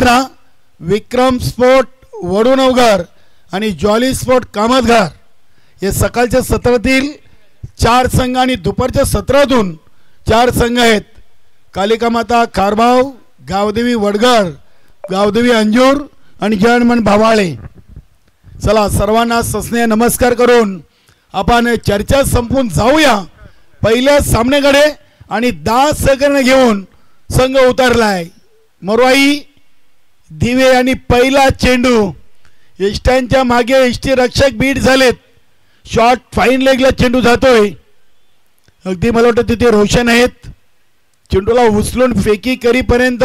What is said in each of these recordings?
मित्रांनो, विक्रम स्पोर्ट वडूनवघर आणि jolly sport Kamatghar हे सकाळच्या सत्रातील 4 संघ आणि दुपारच्या सत्रातून 4 संघ आहेत. कालिका माता खारबाव, गावदेवी वडघर, गावदेवी अंजूर आणि जयमन भावाळे. चला सर्वांना सस्नेह नमस्कार करून आपण चर्चा संपून जाऊया पहिल्या सामन्याकडे. आणि 10 सेकंद घेऊन संघ उतरलाय. मरवाई दिवे आणि पहिला चेंडू इष्टांच्या मागे इष्टी रक्षक बीट झालेत. शॉट फाईन लेगला चेंडू जातोय. अगदी मला वाटतं तिथे रोशन आहेत. चेंडूला उचलून फेकी करीपर्यंत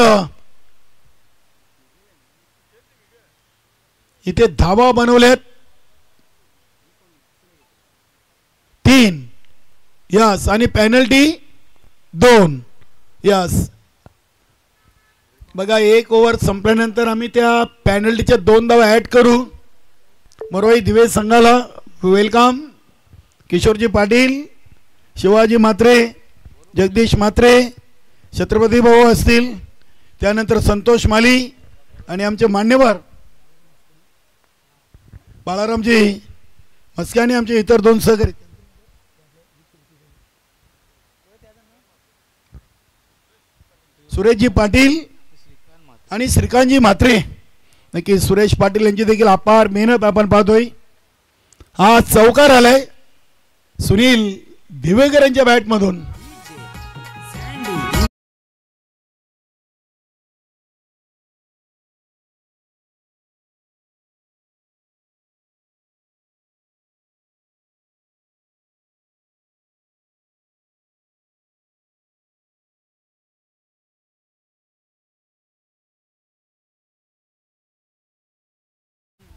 इथे धावा बनवल्यात 3. यस आणि पेनल्टी 2. यस बघा 1 ओव्हर संपल्यानंतर आम्ही त्या पेनल्टीच्या 2 धावा ॲड करू. मरवाई दिवे संघाला वेलकम. किशोरजी पाटील, शिवाजी म्हात्रे, जगदीश म्हात्रे, छत्रपती भाऊ असतील, त्यानंतर संतोष माली आणि आमचे मान्यवर बाळारामजी मस्के आणि आमचे इतर 2 सहकारी सुरेशजी पाटील आणि श्रीकांतजी म्हात्रे. नक्की सुरेश पाटील यांची देखील अपार मेहनत आपण पाहतोय. हा चौकार आलाय सुनील दिवेकर यांच्या बॅटमधून.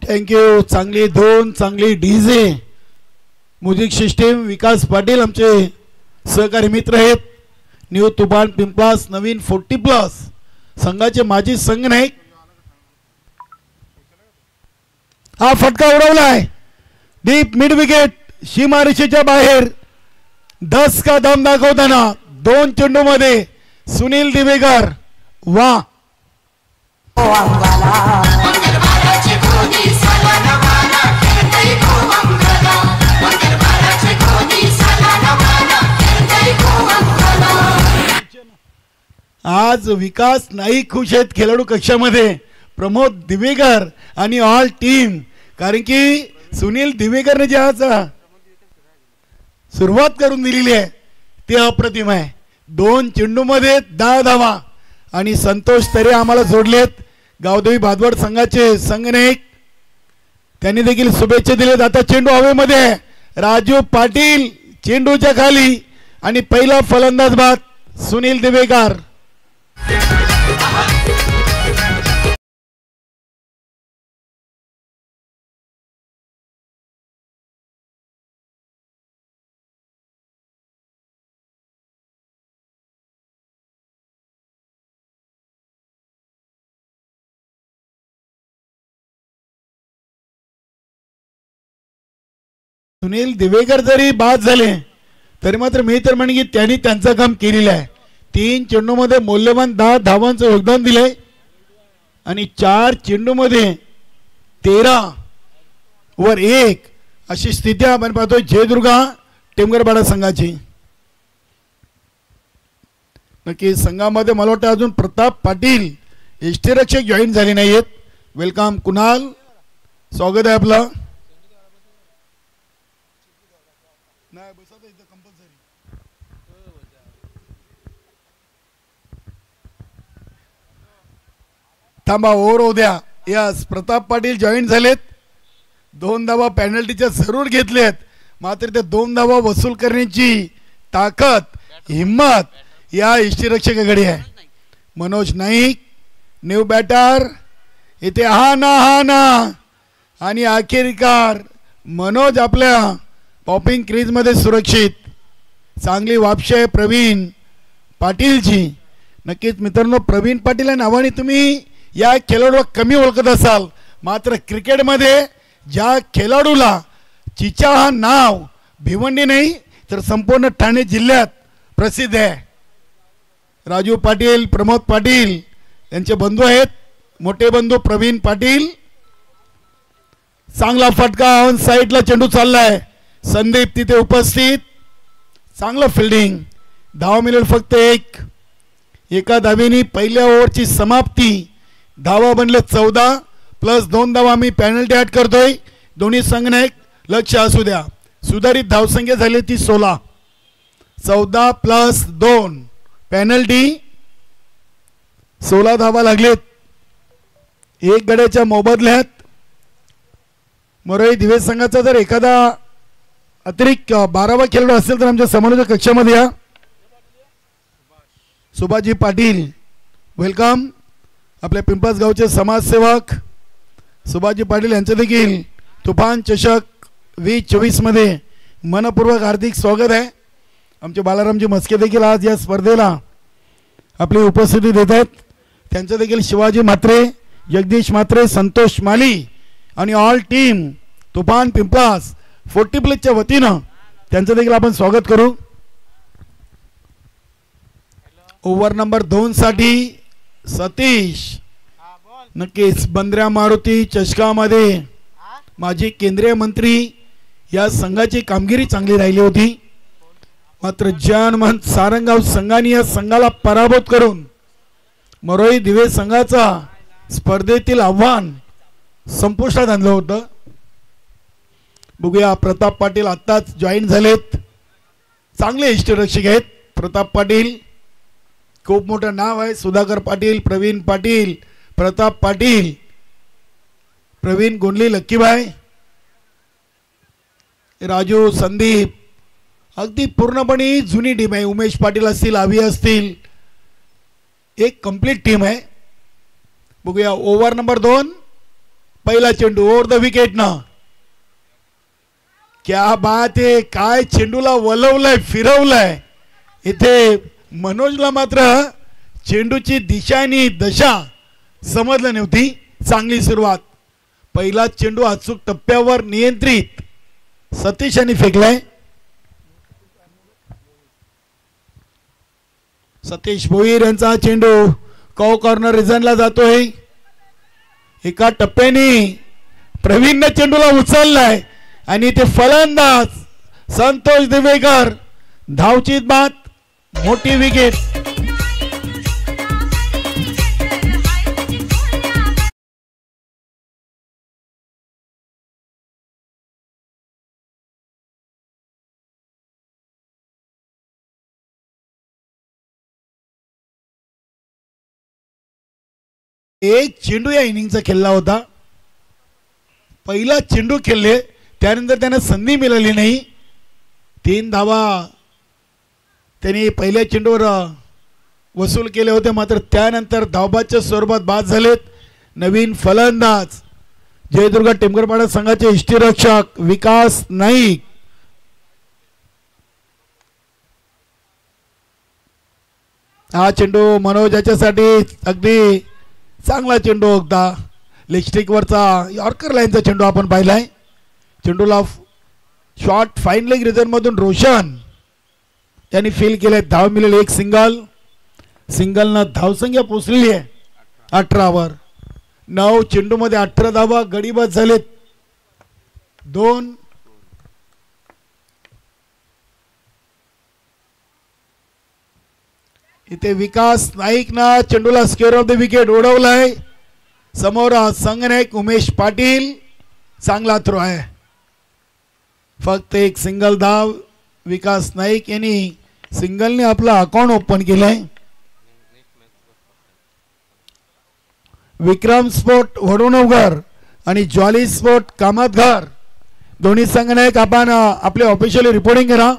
थँक्यू. चांगली धून, चांगली डीजे म्युझिक सिस्टीम. विकास पाटील आमचे सहकारी मित्र आहेत. न्यू तुफान पिंपलास नवीन 40+ संघाचे माजी संघ नायक. हा फटका उडवलाय डीप मिड विकेट सीमारेषेच्या बाहेर. 10 का दम दाखवताना 2 चेंडू मध्ये सुनील दिवेकर. वा आज विकास नाईक खुश आहेत खेळाडू कक्षामध्ये. प्रमोद दिवेकर आणि ऑल टीम. कारण की सुनील दिवेकरने जे आज सुरुवात करून दिलेली आहे ते अप्रतिम आहे. 2 चेंडूमध्ये 10 धावा. आणि संतोष तरे आम्हाला जोडलेत, गावदेवी भादवड संघाचे संघनायक. त्यांनी देखील शुभेच्छा दिलेत. आता चेंडू हवेमध्ये. राजू पाटील चेंडूच्या खाली आणि पहिला फलंदाज बाद सुनील दिवेकर. सुनील दिवेकर जरी बाद झाले तरी मात्र मी तर म्हणेन की त्यांनी त्यांचं काम केलेलं आहे. 3 चेंडूमध्ये मौल्यवान 10 धावांचं योगदान दिलंय आणि 4 चेंडूमध्ये 13/1 अशी स्थिती आपण पाहतोय जयदुर्गा टेमगरपाडा संघाची. नक्की संघामध्ये मला वाटतं अजून प्रताप पाटील यष्टीरक्षक जॉईन झाले नाहीत. वेलकम कुणाल, स्वागत आहे आपलं. थांबा ओव्हर होऊ द्या. यस प्रताप पाटील जॉईन झालेत. 2 धावा पेनल्टीच्या जरूर घेतलेत. मात्र ते 2 धावा वसूल करण्याची ताकद हिम्मत या यष्टीरक्षकाकडे आहे. Manoj Naik new batter. इथे हा ना आणि अखेरकार मनोज आपल्या पॉपिंग क्रीजमध्ये सुरक्षित. चांगली वापशी आहे प्रवीण पाटीलची. नक्कीच मित्रांनो, प्रवीण पाटील या नावाने तुम्ही या खेळाडूला कमी ओळखत असाल, मात्र क्रिकेटमध्ये ज्या खेळाडूला चिचा हा नाव भिवंडी नाही तर संपूर्ण ठाणे जिल्ह्यात प्रसिद्ध आहे. राजू पाटील, प्रमोद पाटील यांचे बंधू आहेत. मोठे बंधू प्रवीण पाटील. चांगला फटका ऑन साइडला चेंडू चाललाय. संदीप तिथे उपस्थित. चांगलं फिल्डिंग. धाव मिळेल फक्त एक. एका धावेने पहिल्या ओव्हरची समाप्ती. धावा बनले 14 प्लस 2 धावा. मी पेनल्टी ॲड करतोय. दोन्ही संघनायक लक्ष असू द्या. सुधारित धावसंख्या झाली ती 16. 14 प्लस 2 पेनल्टी. 16 धावा लागलेत. एक गड्याच्या मोबदल्यात मोरई दिवे संघाचा जर एखादा अतिरिक्त 12वा खेळाडू असेल तर आमच्या समोरच्या कक्षामध्ये या. सुभाषजी पाटील वेलकम. आपल्या पिंपळास गावचे समाजसेवक सुभाषजी पाटील यांचं देखील तुफान चषक 2024 मध्ये मनपूर्वक हार्दिक स्वागत आहे. आमचे बालारामजी मस्के देखील आज या स्पर्धेला आपली उपस्थिती देत आहेत. त्यांचं देखील शिवाजी म्हात्रे, जगदीश म्हात्रे, संतोष माली आणि ऑल टीम तुफान पिंपळास 40 प्लसच्या वतीनं त्यांचं देखील आपण स्वागत करू. ओव्हर नंबर 2 साठी सतीश. नक्कीच बंद्र्या मारुती चषकामध्ये माजी केंद्रीय मंत्री या संघाची कामगिरी चांगली राहिली होती. मात्र जनमंच सारंगाव संघाने या संघाला पराभूत करून मोरोई दिवे संघाचा स्पर्धेतील आव्हान संपुष्टात आणलं होतं. बघूया. प्रताप पाटील आत्ताच जॉईन झालेत. चांगले इष्टरक्षक आहेत प्रताप पाटील. खूप मोठं नाव आहे. सुधाकर पाटील, प्रवीण पाटील, प्रताप पाटील, प्रवीण गोंडली, लक्कीबाई, राजू, संदीप. अगदी पूर्णपणे जुनी टीम आहे. उमेश पाटील असतील, आवी असतील, एक कंप्लीट टीम आहे. बघूया. ओव्हर नंबर 2 पहिला चेंडू ओव्हर द विकेट ना. क्या बात आहे. काय चेंडूला वलवलंय, फिरवलंय. इथे मनोजला मात्र चेंडूची दिशा आणि दशा समजलं नव्हती. चांगली सुरुवात. पहिला चेंडू अचूक टप्प्यावर नियंत्रित सतीश यांनी फेकलाय. सतीश भोईर यांचा चेंडू कॉ कॉर्नर रिझनला जातोय. एका टप्प्याने प्रवीणने चेंडूला उचललाय आणि ते फलंदाज संतोष दिवेकर. धावचीत बाद. मोठी विकेट. एक चेंडू या इनिंगचा खेळला होता. पहिला चेंडू खेळले त्यानंतर त्यांना संधी मिळाली नाही. 3 धावा त्यांनी पहिल्या चेंडूवर वसूल केले होते. मात्र त्यानंतर धावबादच्या स्वरूपात बाद झालेत. नवीन फलंदाज जयदुर्गा टेमकरपाडा संघाचे इष्टरक्षक विकास नाईक. हा चेंडू मनोज याच्यासाठी अगदी चांगला चेंडू होता. लेगस्टिकवरचा यॉर्कर लाईनचा चेंडू आपण पाहिलाय. चेंडूला शॉर्ट फाईन लेग रिझनमधून रोशन त्यांनी फील केलंय. धाव मिळेल एक. सिंगलनं धावसंख्या पोचलेली आहे 18वर. 9 चेंडूमध्ये 18 धावा गडीबाद झालेत. 2 इथे विकास नाईकनं चेंडूला स्क्वेअर ऑफ द विकेट उडवलाय. समोर संघनायक उमेश पाटील. चांगला थ्रो आहे. फक्त एक सिंगल धाव. विकास नाईक यांनी सिंगलने आपला अकाउंट ओपन केलंय. विक्रम स्पोर्ट वडुणवघर आणि जॉली स्पोर्ट कामतघर दोन्ही संघनायक आपण आपले ऑफिशियली रिपोर्टिंग करा.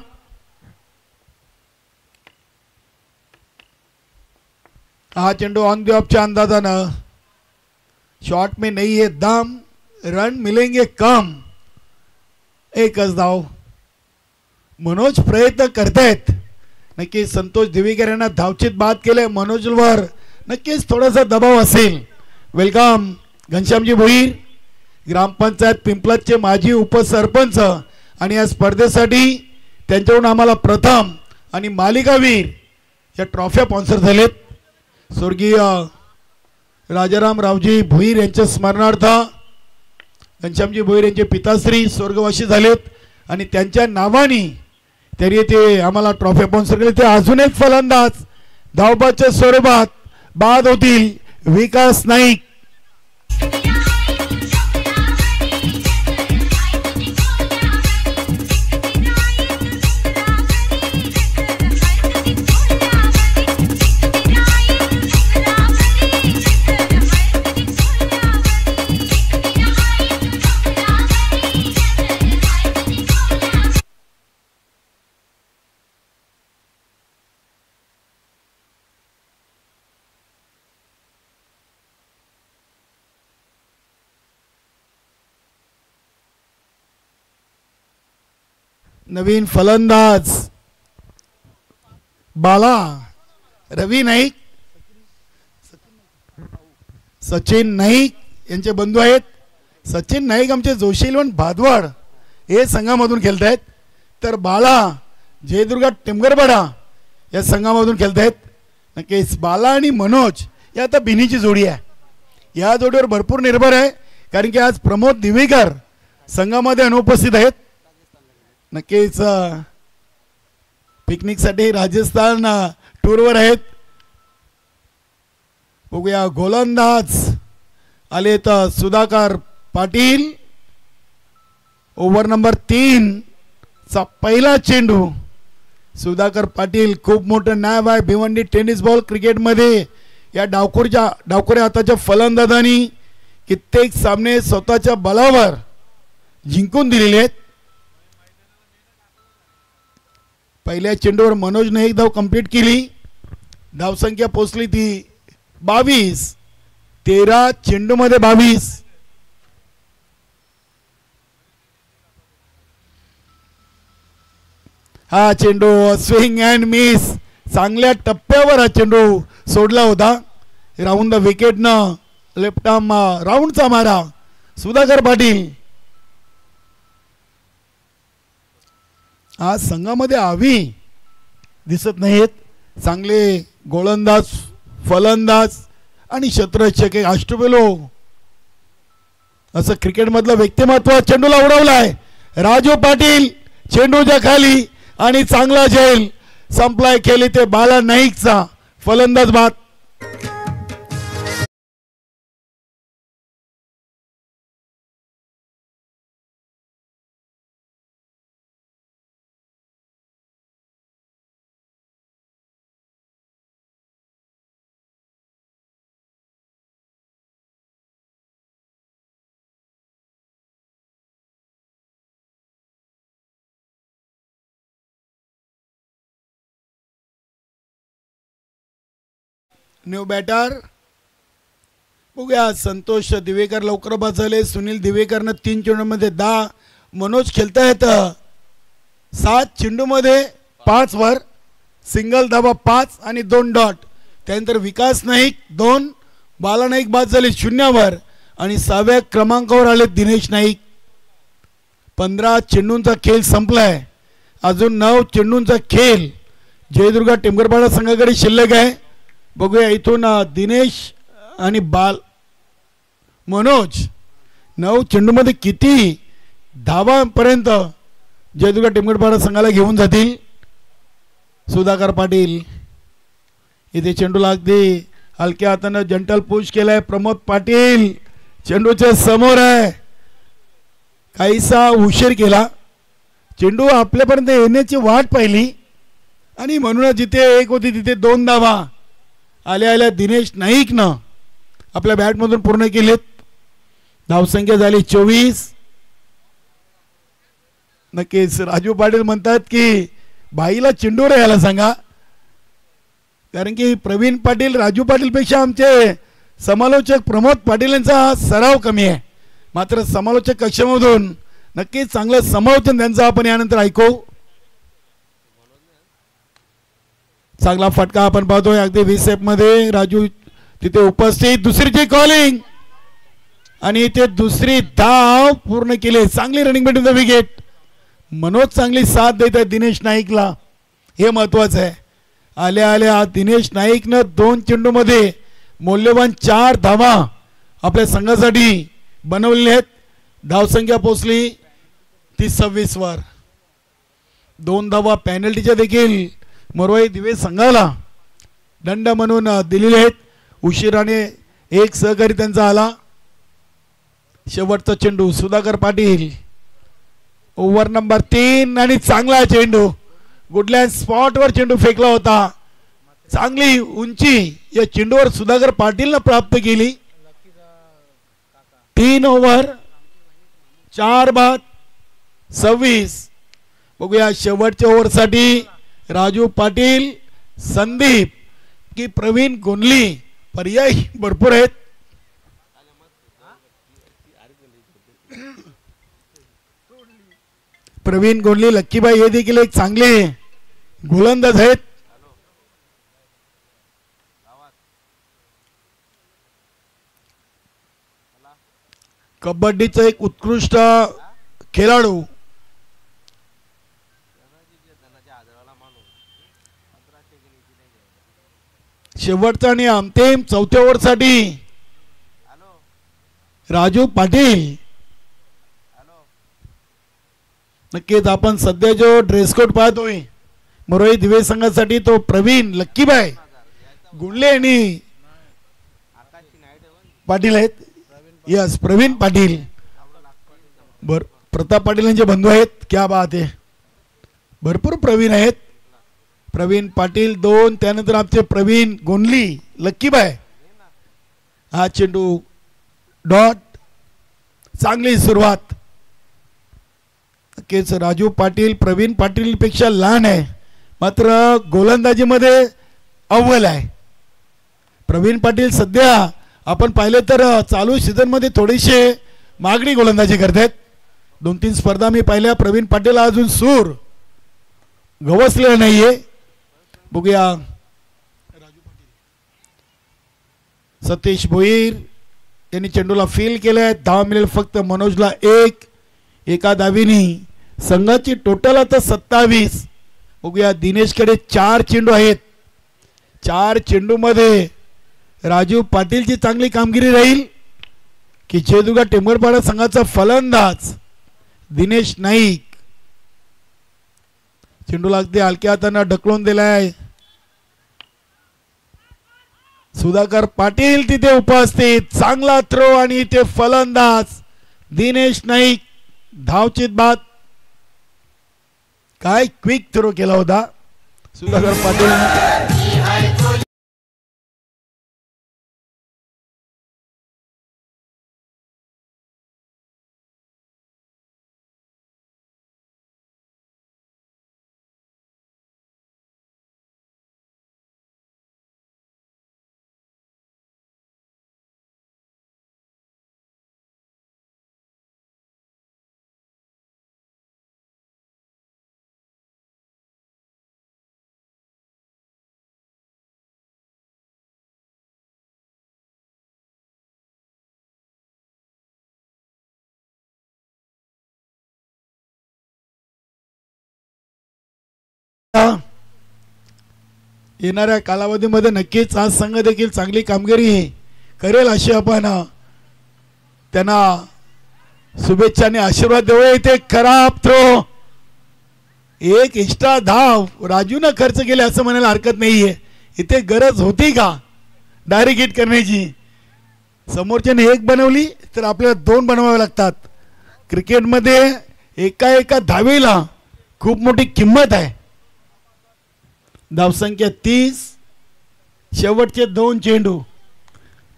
हा चेंडू ऑन द ऑफच्या अंदाजानं. शॉट में नहीं है दम, रन मिलेंगे कम. एकच धाव. मनोज प्रयत्न करतायत. नक्कीच संतोष दिवेकर यांना धावचीत बाद केले. मनोजवर नक्कीच थोडासा दबाव असेल. वेलकम घनश्यामजी भोईर, ग्रामपंचायत पिंपळाचे माजी उपसरपंच आणि या स्पर्धेसाठी त्यांच्याकडून आम्हाला प्रथम आणि मालिकावीर या ट्रॉफ्या स्पॉन्सर झालेत. स्वर्गीय राजाराम रावजी भोईर यांच्या स्मरणार्थ घनश्यामजी भोईर यांचे पिताश्री स्वर्गवासी झालेत आणि त्यांच्या नावाने तरी ते आम्हाला ट्रॉफी स्पॉन्सर केले. ते अजून एक फलंदाज धावबादच्या स्वरूपात बाद होतील. विकास नाईक. नवीन फलंदाज बाला रवी नाईक सचिन नाईक यांचे बंधू आहेत. सचिन नाईक आमचे जोशीलवण भादवाड हे संघामधून खेळत आहेत. तर बाला जयदुर्गा टेमगरपाडा या संघामधून खेळत आहेत. नक्कीच बाला आणि मनोज या आता बिनीची जोडी आहे. या जोडीवर भरपूर निर्भर आहे कारण की आज प्रमोद दिवेकर संघामध्ये अनुपस्थित आहेत. नक्कीच पिकनिकसाठी राजस्थान टूरवर आहेत. बघूया गोलंदाज आले तर सुधाकर पाटील. ओव्हर नंबर 3 चा पहिला चेंडू. सुधाकर पाटील खूप मोठं नाव आहे भिवंडी टेनिस बॉल क्रिकेटमध्ये. या डावखोऱ्या हाताच्या फलंदाजांनी कित्येक सामने स्वतःच्या बलावर जिंकून दिलेले आहेत. पहिल्या चेंडूवर मनोजने एक धाव कंप्लीट केली. धावसंख्या पोचली ती 22. 13 चेंडूमध्ये 22. हा चेंडू स्विंग अँड मिस. चांगल्या टप्प्यावर हा चेंडू सोडला होता. राऊंड द विकेटनं लेफ्ट आर्म राऊंडचा मारा सुधाकर पाटील. आज संघामध्ये आवी दिसत नाहीत. चांगले गोलंदाज फलंदाज आणि क्षेत्ररक्षक अष्टबेलो असं क्रिकेटमधलं व्यक्तिमत्व. चेंडूला उडवलाय राजू पाटील चेंडूच्या खाली आणि चांगला झेल संपलाय. खेळी ते बाला नाईकचा फलंदाज बाद. न्यू बॅटर बघूया. संतोष दिवेकर लवकर बाद झाले. सुनील दिवेकरनं 3 चेंडूमध्ये 10. मनोज खेळतायत 7 चेंडूमध्ये 5 वर. सिंगल धाबा 5 आणि 2 डॉट. त्यानंतर विकास नाईक 2. बाला नाईक बाद झाले 0 वर आणि 6व्या क्रमांकावर आले दिनेश नाईक. 15 चेंडूंचा खेळ संपलाय. अजून 9 चेंडूंचा खेळ जयदुर्गा टेमगरपाडा संघाकडे शिल्लक आहे. बघूया इथून दिनेश आणि मनोज 9 चेंडूमध्ये किती धावांपर्यंत जयदुर्गा टेमगरपाडा संघाला घेऊन जातील. सुधाकर पाटील इथे चेंडूला अगदी हलक्या हातानं जंटल पुश केलाय. प्रमोद पाटील चेंडूच्या समोर आहे. काहीसा उशीर केला. चेंडू आपल्यापर्यंत येण्याची वाट पाहिली आणि म्हणूनच जिथे 1 होती तिथे 2 धावा आल्या दिनेश नाईकनं आपल्या बॅटमधून पूर्ण केलेत. धावसंख्या झाली 24. नक्कीच राजू पाटील म्हणतात की बाईला चेंडूवर यायला सांगा कारण की प्रवीण पाटील राजू पाटील पेक्षा आमचे समालोचक प्रमोद पाटील यांचा सराव कमी आहे. मात्र समालोचक कक्षामधून नक्कीच चांगलं समालोचन त्यांचं आपण यानंतर ऐकू. चांगला फटका आपण पाहतोय अगदी व्हीसेप मध्ये. राजू तिथे उपस्थित. दुसरीची कॉलिंग आणि ते दुसरी धाव पूर्ण केली. चांगली running between the wicket. Manoj चांगली साथ देत आहे दिनेश नाईकला. हे महत्वाचं आहे. आल्या दिनेश नाईकनं 2 चेंडूमध्ये मौल्यवान 4 धावा आपल्या संघासाठी बनवलेल्या आहेत. धावसंख्या पोहोचली 30-26 वर. 2 धावा पेनल्टीच्या देखील मोरवाई दिवे संघाला दंड म्हणून दिलेले आहेत. उशिराने एक सहकारी त्यांचा आला. शेवटचा चेंडू सुधाकर पाटील, ओव्हर नंबर 3 आणि चांगला चेंडू गुडलँड स्पॉटवर चेंडू फेकला होता. चांगली उंची या चेंडूवर सुधाकर पाटीलने प्राप्त केली. 3 ओव्हर 4 बाद 26. बघूया शेवटच्या ओव्हरसाठी राजू पाटील, संदीप की प्रवीण गोंडली, पर्याय भरपूर आहेत. प्रवीण गोंडली, लक्कीबाई हे देखील एक चांगले गोलंदाज आहेत. कबड्डीचा एक उत्कृष्ट खेळाडू. शेवटचा आणि अंतिम चौथ्या ओव्हरसाठी राजू पाटील. नक्कीच आपण सध्या जो ड्रेस कोड पाहतोय मोरवाई दिवे संघासाठी तो प्रवीण लक्कीबाई गुंडले आणि पाटील आहेत. यस, प्रवीण पाटील प्रताप पाटील यांचे बंधू आहेत. क्या बात आहे, भरपूर प्रवीण आहेत. प्रवीण पाटील 2, त्यानंतर आमचे प्रवीण गोंडली, लक्कीबाई. हा चेंडू डॉट. चांगली सुरुवात. नक्कीच राजू पाटील प्रवीण पाटील पेक्षा लहान आहे, मात्र गोलंदाजीमध्ये अव्वल आहे. प्रवीण पाटील सध्या आपण पाहिले तर चालू सीझन मध्ये थोडीशी मागणी गोलंदाजी करतात. 2-3 स्पर्धा मी पाहिल्या. प्रवीण पाटील अजून सूर गवसलेला नाहीये. बघूया राजू पाटील. सतीश भोईर यांनी चेंडूला फील केलाय. धाव मिळेल फक्त मनोजला 1. एका धावीने संघाची टोटल आता 27. बघूया दिनेशकडे 4 चेंडू आहेत. 4 चेंडू मध्ये राजू पाटीलची चांगली कामगिरी राहील की चेदुगा टेंभरपाडा संघाचा फलंदाज दिनेश नाईक. चेंडूला अगदी हलक्या हाताने ढकलून दिलाय. सुधाकर पाटील तिथे उपस्थित. चांगला थ्रो आणि इथे फलंदाज दिनेश नाईक. धावचित बाद. काय क्विक थ्रो केला होता सुधाकर पाटील. येणाऱ्या कालावधीमध्ये नक्कीच आज संघ देखील चांगली कामगिरी करेल अशी आपण त्यांना शुभेच्छा आणि आशीर्वाद देऊया. इथे खराब थ्रो. एक एक्स्ट्रा धाव राजूने खर्च केले असं म्हणायला हरकत नाहीये. इथे गरज होती का डायरेक्ट हिट करण्याची? समोरच्याने 1 बनवली तर आपल्याला 2 बनवावे लागतात. क्रिकेटमध्ये एका धावेला खूप मोठी किंमत आहे. धावसंख्या 30. शेवटचे 2 चेंडू.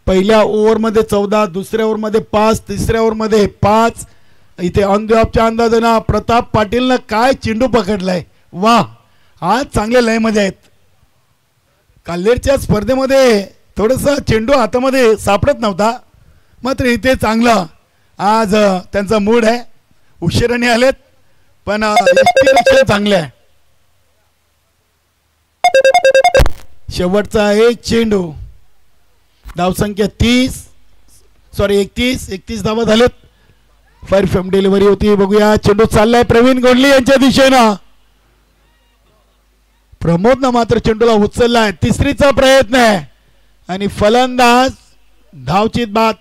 पहिल्या ओव्हरमध्ये 14, दुसऱ्या ओव्हरमध्ये 5, तिसऱ्या ओव्हरमध्ये 5. इथे ऑन द ऑफच्या अंदाजानं प्रताप पाटीलनं काय चेंडू पकडलाय. वा, आज चांगल्या लयमध्ये आहेत. काल्हेरच्या स्पर्धेमध्ये थोडंसं चेंडू हातामध्ये सापडत नव्हता, मात्र इथे चांगला आज त्यांचा मूड आहे. उशिराने आलेत पण चांगले आहे. शेवटचा 1 चेंडू. धावसंख्या 31 धावा झालेत. फायर फ्रॉम डिलिव्हरी होती. बघूया चेंडू चाललाय प्रवीण गोंडली यांच्या दिशेनं. प्रमोदनं मात्र चेंडूला उचललाय. तिसरीचा प्रयत्न आहे आणि फलंदाज धावचीत बाद.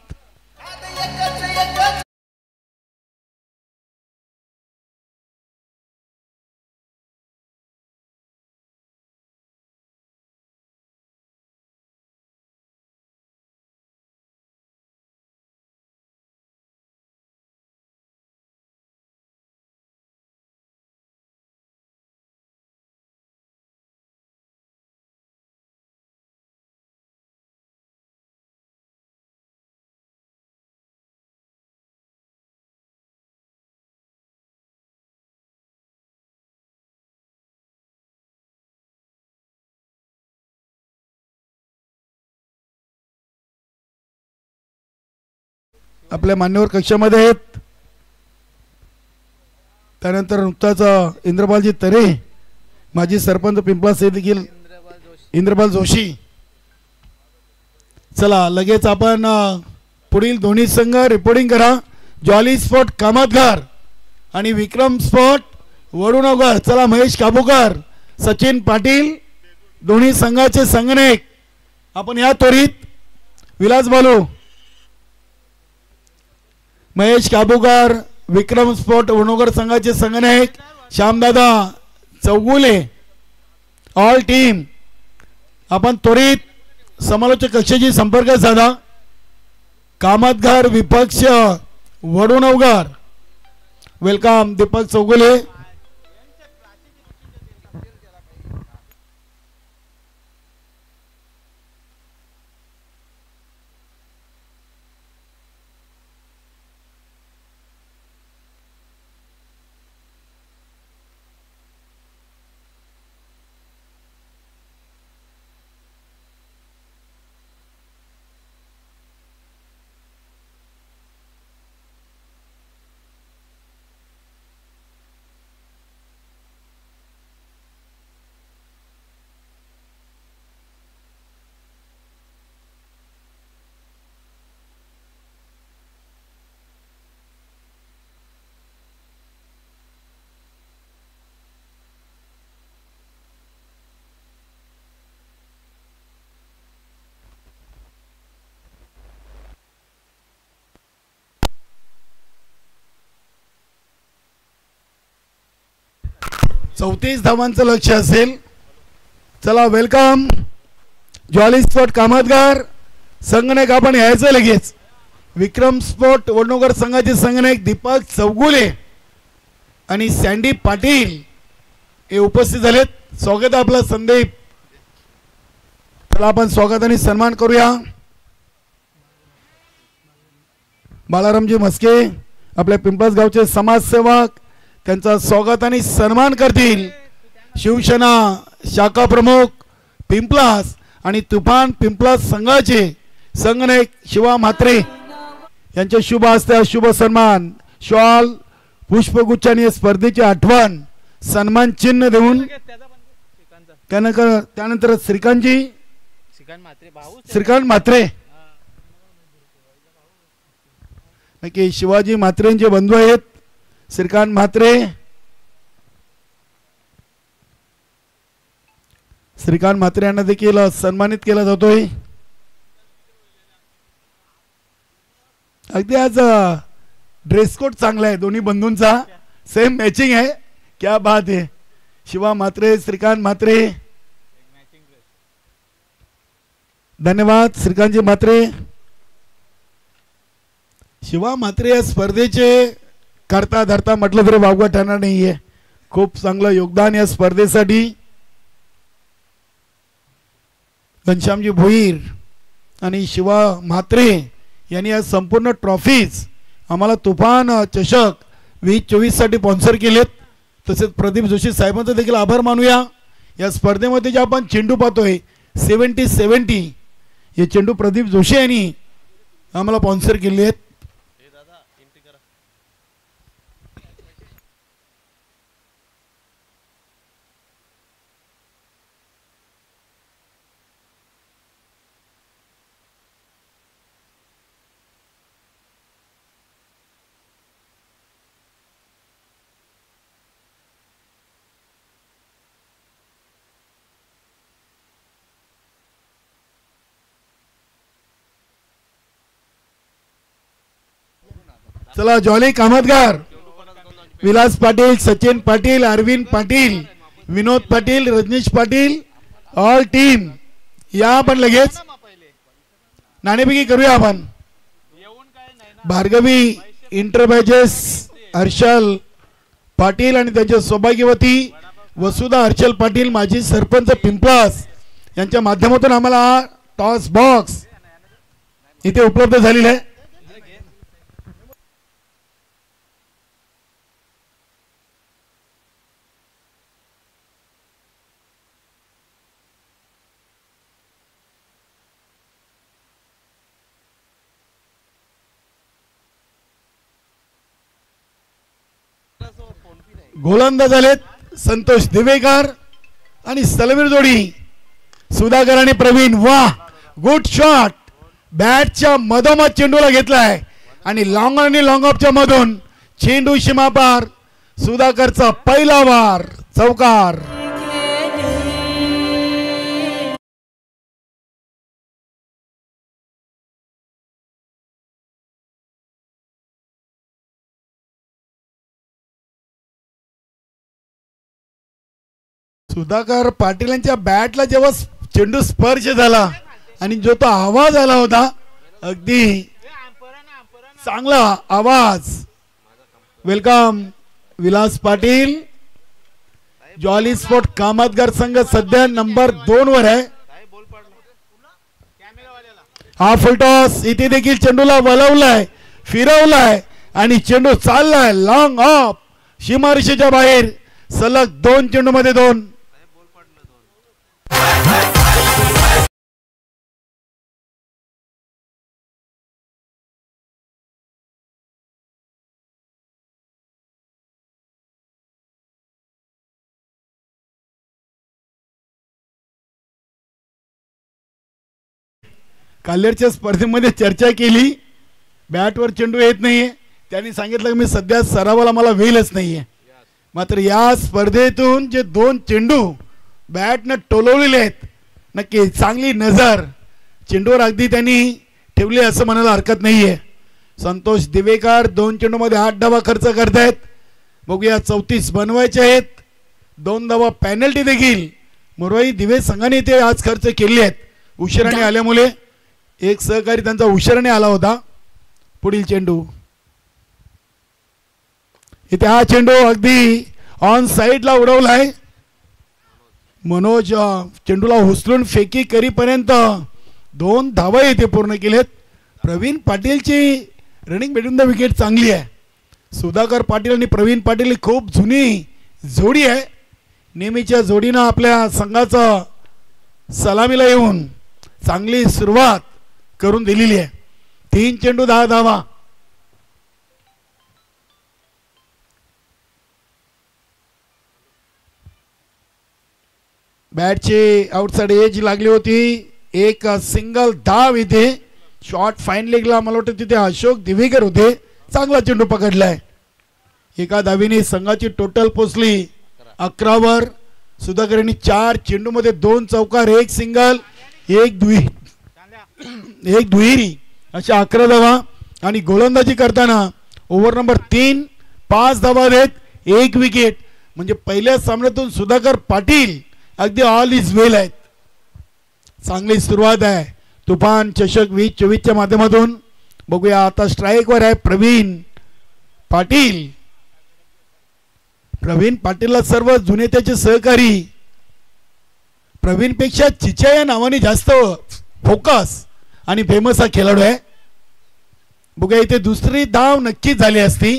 आपल्या मान्यवर कक्षामध्ये आहेत. त्यानंतर नुकताच इंद्रपालजी तरे माजी सरपंच पिंपळास देखील इंद्रपाल जोशी. चला लगेच आपण पुढील दोन्ही संघ रिपोर्टिंग करा. जॉली स्पोर्ट कामतघर आणि विक्रम स्पोर्ट वडुनगर. चला महेश काबूकर सचिन पाटील दोन्ही संघाचे संघनायक आपण या त्वरित. विलास बालू महेश काबूकर विक्रम स्पोर्ट वडुनगर संघाचे संघनायक श्यामदादा चौगुले ऑल टीम आपण त्वरित समालोचक कक्षाशी संपर्क साधा. कामतघर विपक्ष वडुनगर. वेलकम दीपक चौगुले. चौतीस धावांचं लक्ष असेल. चला वेलकम जॉली स्पोर्ट कामतघर संघनायक आपण यायचं लगेच. विक्रम स्पोर्ट वडुनगर संघाचे संघनायक दीपक चौगुले आणि सँडी पाटील हे उपस्थित झालेत. स्वागत आहे आपलं संदीप. चला आपण स्वागत आणि सन्मान करूया. बालारामजी म्हस्के आपल्या पिंपळास गावचे समाजसेवक त्यांचा स्वागत आणि सन्मान करतील. शिवसेना शाखा प्रमुख पिंपलास आणि तुफान पिंपलास संघाचे संघनायक शिवा म्हात्रे यांच्या शुभ हस्ते शुभ सन्मान शॉल पुष्पगुच्छाने स्पर्धेची आठवण सन्मान चिन्ह देऊन त्यानंतर श्रीकांत म्हात्रे नक्की शिवाजी म्हात्रेंचे बंधू आहेत. श्रीकांत म्हात्रे यांना देखील सन्मानित केला जातोय. अगदी आज ड्रेस कोड चांगला आहे दोन्ही बंधूंचा. सेम मॅचिंग आहे. क्या बात आहे. शिवा म्हात्रे श्रीकांत म्हात्रे धन्यवाद. श्रीकांतजी म्हात्रे शिवा म्हात्रे या स्पर्धेचे करता धरता म्हटलं तरी वावगं ठरणार नाहीये. खूप चांगलं योगदान या स्पर्धेसाठी. घनश्यामजी भोईर आणि शिवा म्हात्रे यांनी या संपूर्ण ट्रॉफीज आम्हाला तुफान चषक 2024 साठी स्पॉन्सर केलेत. तसेच प्रदीप जोशी साहेबांचा देखील आभार मानूया. या स्पर्धेमध्ये जे आपण चेंडू पाहतोय 70-70 हे चेंडू प्रदीप जोशी यांनी आम्हाला स्पॉन्सर केले आहेत. चला jolly कामतगार, Vilas Patil, Sachin Patil, Arvind Patil, Vinod Patil, Rajneesh Patil, all team या आपण लगेच नाणेफेकी करूया आपण. भार्गवी इंटरबॅचेस हर्षल पाटील आणि त्यांच्या सौभाग्यवती वसुधा हर्षल पाटील माजी सरपंच पिंपळास यांच्या माध्यमातून आम्हाला टॉस बॉक्स इथे उपलब्ध झालेला आहे. गोलंदाज झालेत संतोष दिवेकर आणि सलमीर जोडी सुधाकर आणि प्रवीण. वाह, गुड शॉट. बॅटच्या मधोमध चेंडूला घेतलाय आणि लॉंग आणि लॉंग ऑफच्या मधून चेंडू सीमापार. सुधाकरचा पहिला वार, चौकार. सुधाकर पाटीलांच्या बॅटला जेव्हा चेंडू स्पर्श झाला आणि जो तो आवाज आला होता, अगदी चांगला आवाज. Welcome Vilas Patil. Jolly sport कामतगार संघ सध्या नंबर 2 वर आहे. हा फुलटॉस इथे देखील चेंडूला वळवलाय, फिरवलाय आणि चेंडू चाललाय लॉंग ऑफ सीमारेषेच्या बाहेर. सलग 2 चेंडू मध्ये 2. काल्हेरच्या स्पर्धेमध्ये चर्चा केली, बॅटवर चेंडू येत नाहीये. त्यांनी सांगितलं की मी सध्या सरावाला मला वेळच नाहीये. मात्र या स्पर्धेतून जे 2 चेंडू बॅटनं टोलवलेले आहेत, नक्की चांगली नजर चेंडूवर अगदी त्यांनी ठेवली असं म्हणायला हरकत नाहीये. संतोष दिवेकर 2 चेंडूमध्ये 8 धावा खर्च करतायत. बघूया 34 बनवायचे आहेत. 2 धावा पॅनल्टी देखील मुरवाई दिवे संघाने ते आज खर्च केले आहेत उशिराने आल्यामुळे. एक सहकारी त्यांचा उशिराने आला होता. पुढील चेंडू इथे, हा चेंडू अगदी ऑन साइडला उडवलाय. मनोज चेंडूला उचलून फेकी करीपर्यंत 2 धावा इथे पूर्ण केलेत. प्रवीण पाटीलची रनिंग बिटवीन द विकेट चांगली आहे. सुधाकर पाटील आणि प्रवीण पाटील खूप जुनी जोडी आहे. नेहमीच्या जोडीनं आपल्या संघाचं सलामीला येऊन चांगली सुरुवात करून दिलेली आहे. 3 चेंडू 10 धावा. बॅटची आउटसाइड एज लागली होती. एक सिंगल धाव इथे. शॉट फाईन लेगला मला वाटतं तिथे अशोक दिवेकर होते. चांगला चेंडू पकडलाय. एका धावीने संघाची टोटल पोचली 11 वर. सुधाकर यांनी 4 चेंडूमध्ये 2 चौकार, 1 सिंगल, 1 दुहेरी अशा 11 धावा. आणि गोलंदाजी करताना ओव्हर नंबर 3 5 धावा देत 1 विकेट. म्हणजे पहिल्या सामन्यातून सुधाकर पाटील अगदी ऑल इज वेल आहेत. चांगली सुरुवात आहे. तुफान चषक 2024च्या माध्यमातून. बघूया आता स्ट्राईक वर आहे प्रवीण पाटील. प्रवीण पाटीलला सर्व जुने त्याचे सहकारी प्रवीणपेक्षा चिचा या नावाने जास्त फोकस आणि फेमस हा खेळाडू आहे. बघूया इथे दुसरी धाव नक्कीच झाली असती.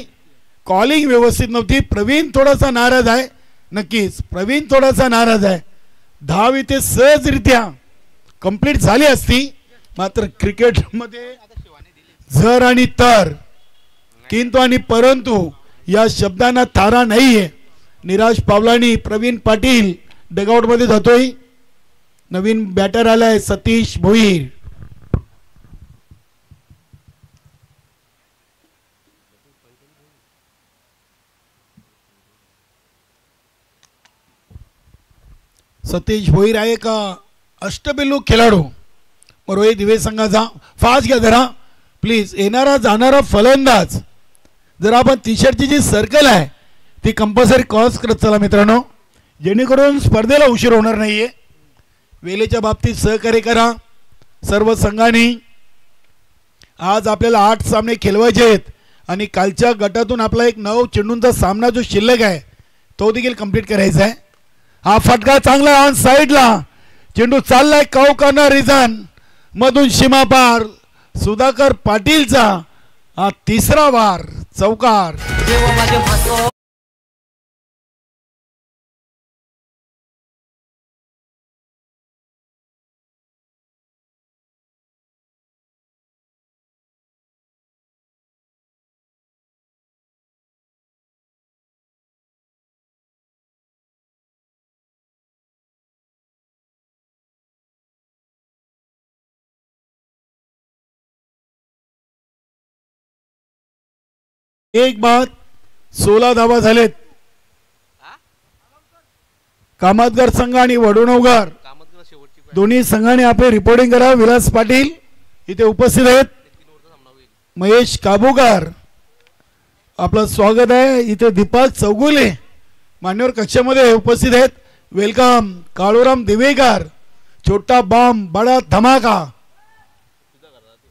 कॉलिंग व्यवस्थित नव्हती. प्रवीण थोडासा नाराज आहे. नक्कीच प्रवीण थोडासा नाराज आहे. धाव इथे सहजरित्या कंप्लीट झाली असती. मात्र क्रिकेटमध्ये जर आणि तर, किंतु आणि परंतु या शब्दांना थारा नाहीये. निराश पावलानी प्रवीण पाटील डगआउट मध्ये जातोय. नवीन बॅटर आलाय सतीश भोईर. सतीश भोईर आहे का अष्टबिल्लू खेळाडू रोहित दिवे संघाचा. फास्ट घ्या जरा प्लीज. येणारा जाणारा फलंदाज जर आपण टी शर्टची जी सर्कल आहे ती कंपल्सरी क्रॉस करत चला मित्रांनो, जेणेकरून स्पर्धेला उशीर होणार नाही आहे. वेळेच्या बाबतीत सहकार्य करा सर्व संघांनी. आज आपल्याला 8 सामने खेळवायचे आहेत आणि कालच्या गटातून आपला एक 9 चेंडूंचा सामना जो शिल्लक आहे तो देखील कंप्लीट करायचा आहे. हा फटका चांगला ऑन साईडला, चेंडू चाललाय काऊ कॉर्नर रिझन मधून सीमा पार. सुधाकर पाटीलचा हा तिसरा वार चौकार. एक बाद 16 धावा झालेत. कामतगार संघ आणि वडोणवघर दोन्ही संघाने आपले रिपोर्टिंग करा. विलास पाटील इथे उपस्थित आहेत. महेश काबूकर आपलं स्वागत आहे. इथे दीपक चौगुले मान्यवर कक्षामध्ये उपस्थित आहेत. वेलकम. काळूराम दिवेकर छोटा बॉम्ब बडा धमाका.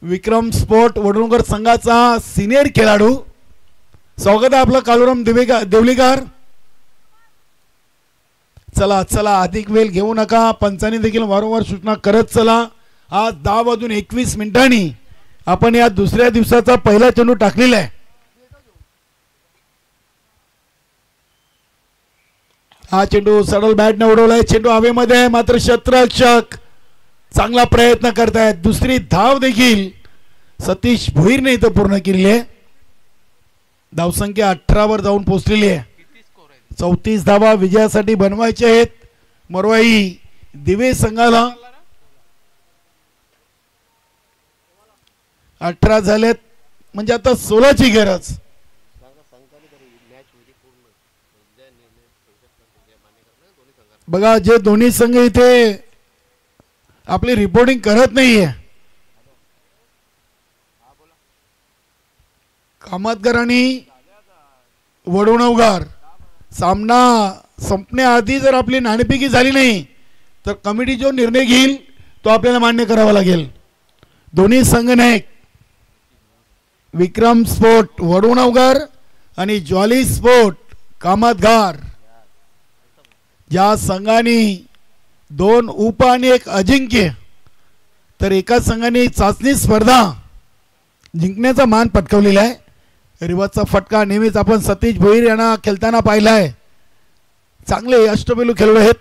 विक्रम स्पोर्ट वडोणवघर संघाचा सिनियर खेळाडू स्वागत आहे आपलं काळूराम देवलीकर. चला चला अधिक वेळ घेऊ नका. पंचांनी देखील वारंवार सूचना करत चला. आज 10:21 आपण या दुसऱ्या दिवसाचा पहिला चेंडू टाकलेला आहे. हा चेंडू सडल बॅटने उडवलाय. चेंडू हवेमध्ये आहे मात्र क्षेत्ररक्षक चांगला प्रयत्न करतायत. दुसरी धाव देखील सतीश भोईरने इथं पूर्ण केली आहे. धावसंख्या 18 वर जाऊन पोहोचलेली आहे. 34 धावा विजयासाठी बनवायचे आहेत मरवाई दिवे संघाला. 18 झालेत म्हणजे आता 16ची गरज. बघा जे दोन्ही संघ इथे आपली रिपोर्टिंग करत नाहीये. कामतगार आणि वडोणवघर सामना संपण्याआधी जर आपली नाणेफेकी झाली नाही तर कमिटी जो निर्णय घेईल तो आपल्याला मान्य करावा लागेल. दोन्ही संघनायक विक्रम स्पोर्ट वडोणवघर आणि ज्वाली स्पोर्ट कामतगार ज्या संघाने 2 उप आणि 1 अजिंक्य तर एका संघाने चाचणी स्पर्धा जिंकण्याचा मान पटकावलेला आहे. रिवर्सचा फटका नेहमीच आपण सतीश भोईर यांना खेळताना पाहिलाय. चांगले अष्टपैलू खेळाडू आहेत.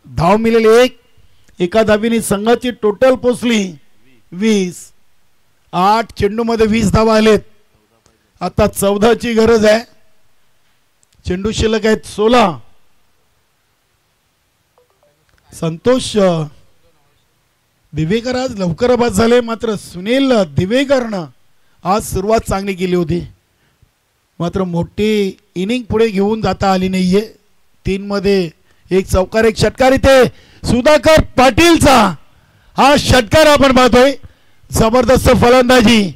धाव मिळाली 1. एका धावीने संघाची टोटल पोचली 20. 8 चेंडूमध्ये 20 धावा आलेत. आता 14ची गरज आहे. चेंडू शिल्लक आहेत 16. संतोष दिवेकर आज लवकर बाद झाले मात्र सुनील दिवेकरनं आज सुरुवात चांगली केली होती मात्र मोठी इनिंग पुढे घेऊन जाता आली नाहीये. 3 मध्ये 1 चौकार 1 षटकार. इथे सुधाकर पाटीलचा हा षटकार आपण पाहतोय. जबरदस्त फलंदाजी.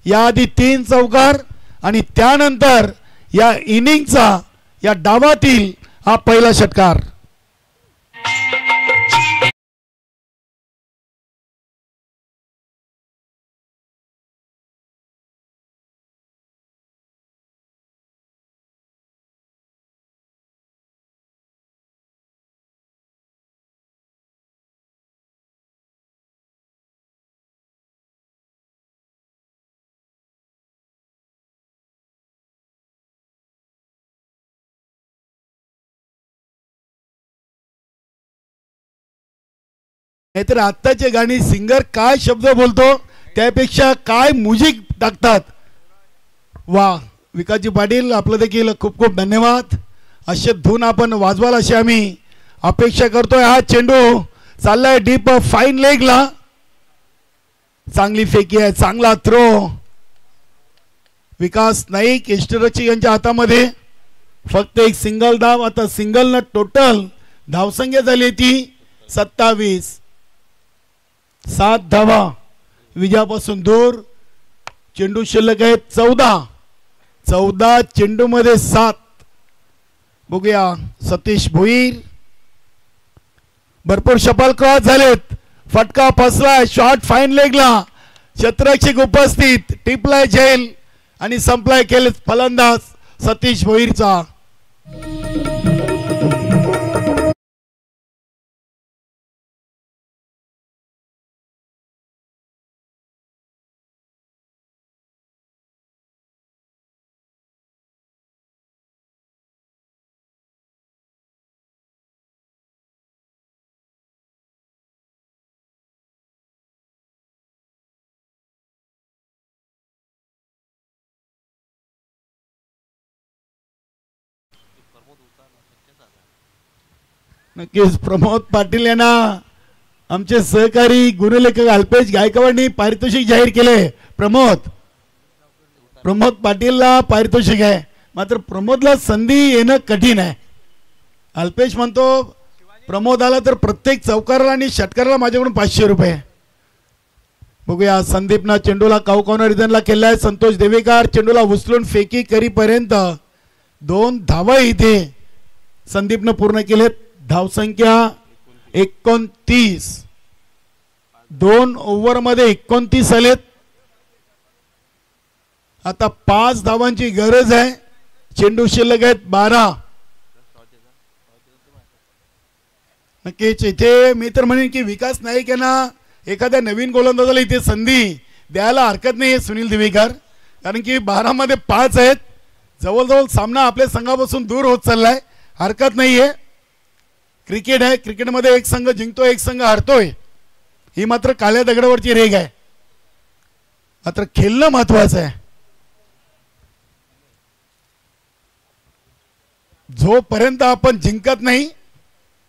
याआधी 3 चौकार आणि त्यानंतर या इनिंगचा या डावातील हा पहिला षटकार. नाहीतर आत्ताचे गाणी सिंगर काय शब्द बोलतो त्यापेक्षा काय म्युझिक टाकतात. वा विकासजी पाटील आपलं देखील खूप खूप धन्यवाद. असे धून आपण वाजवाल अशी आम्ही अपेक्षा करतोय. हा चेंडू चाललाय डीप फाईन लेगला. चांगली फेकी आहे. चांगला थ्रो. विकास नाईक यष्टरक्षक यांच्या हातामध्ये फक्त 1 सिंगल धाव. आता सिंगलनं टोटल धावसंख्या झाली ती 27. 7 धावा विजयापासून दूर. चेंडू शिल्लक आहेत 14. 14 चेंडूमध्ये 7. बघूया सतीश भोईर. भरपूर शपल क्रॉस झालेत. फटका फसलाय. Shot fine लेगला. क्षेत्ररक्षक उपस्थित. टिपलाय झेल आणि संपलाय खेळ फलंदाज सतीश भोईरचा. नक्कीच प्रमोद पाटील यांना आमचे सहकारी गुणलेखक अल्पेश गायकवाडनी पारितोषिक जाहीर केले. प्रमोद पाटीलला पारितोषिक आहे. मात्र प्रमोदला संधी येणं कठीण आहे. अल्पेश म्हणतो प्रमोद आला तर प्रत्येक चौकाराला आणि षटकाराला माझ्याकडून 500 रुपये. बघूया संदीपना चेंडूला काऊ कॉर्नर रिजनला केलाय. संतोष देवेकर चेंडूला उचलून फेकी करीपर्यंत 2 धावा इथे संदीपनं पूर्ण केलेत. धावसंख्या 29. 2 ओव्हरमध्ये 29 आलेत. आता 5 धावांची गरज आहे. चेंडू शिल्लक आहेत 12. नक्कीच इथे मी तर म्हणेन की विकास नाईक यांना एखाद्या नवीन गोलंदाजाला इथे संधी द्यायला हरकत नाही आहे सुनील दिवेकर. कारण की 12 मध्ये 5 आहेत. जवळजवळ सामना आपल्या संघापासून दूर होत चाललाय. हरकत नाही आहे. क्रिकेट आहे. क्रिकेटमध्ये एक संघ जिंकतोय एक संघ हरतोय. ही मात्र काळ्या दगडावरची रेग आहे. मात्र खेळणं महत्वाचं आहे. जोपर्यंत आपण जिंकत नाही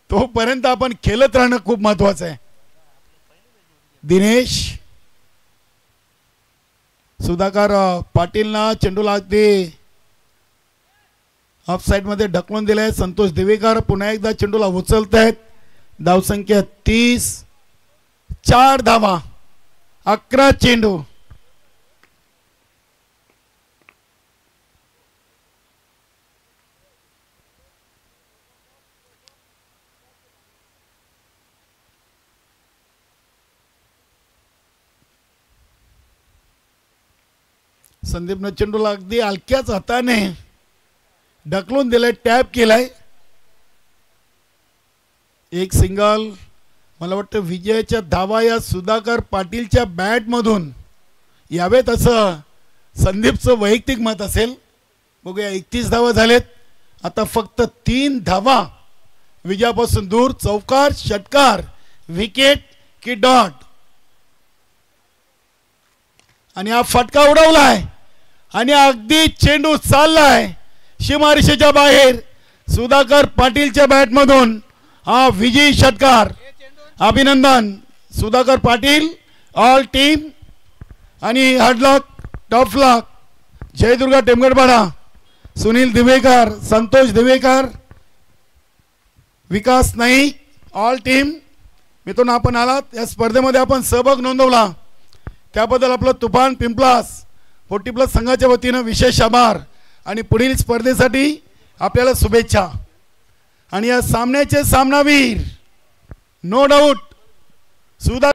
तोपर्यंत आपण खेळत राहणं खूप महत्वाचं आहे. दिनेश सुधाकर पाटीलना चेंडूला अगदी ऑफ साइड मध्ये ढकलून दिलाय. संतोष देवेकर पुन्हा एकदा चेंडूला उचलत आहेत. धावसंख्या 30. 4 धावा 11 चेंडू. संदीपनं चेंडूला अगदी हलक्याच हाताने ढकलून दिलाय. टॅप केलाय. एक सिंगल. मला वाटतं विजयाच्या धावा या सुधाकर पाटीलच्या बॅट मधून यावेत असं संदीपचं वैयक्तिक मत असेल. बघूया 31 धावा झालेत. आता फक्त 3 धावा विजयापासून दूर. चौकार षटकार विकेट की डॉट. आणि हा फटका उडवलाय आणि अगदी चेंडू चाललाय सीमारेषेच्या बाहेर. सुधाकर पाटीलच्या बॅट मधून हा विजयी षटकार. अभिनंदन सुधाकर पाटील. ऑल टीम आणि hard luck top luck. Jaydurga Temgadpada. Sunil Divekar Santosh Devekar Vikas Naik all team मित्रांनो आपण आलात. या स्पर्धेमध्ये आपण सहभाग नोंदवला त्याबद्दल आपलं तुफान पिंपलास 40+ संघाच्या वतीनं विशेष आभार. आणि पुढील स्पर्धेसाठी आपल्याला शुभेच्छा. आणि या सामन्याचे सामनावीर नो डाऊट सुधा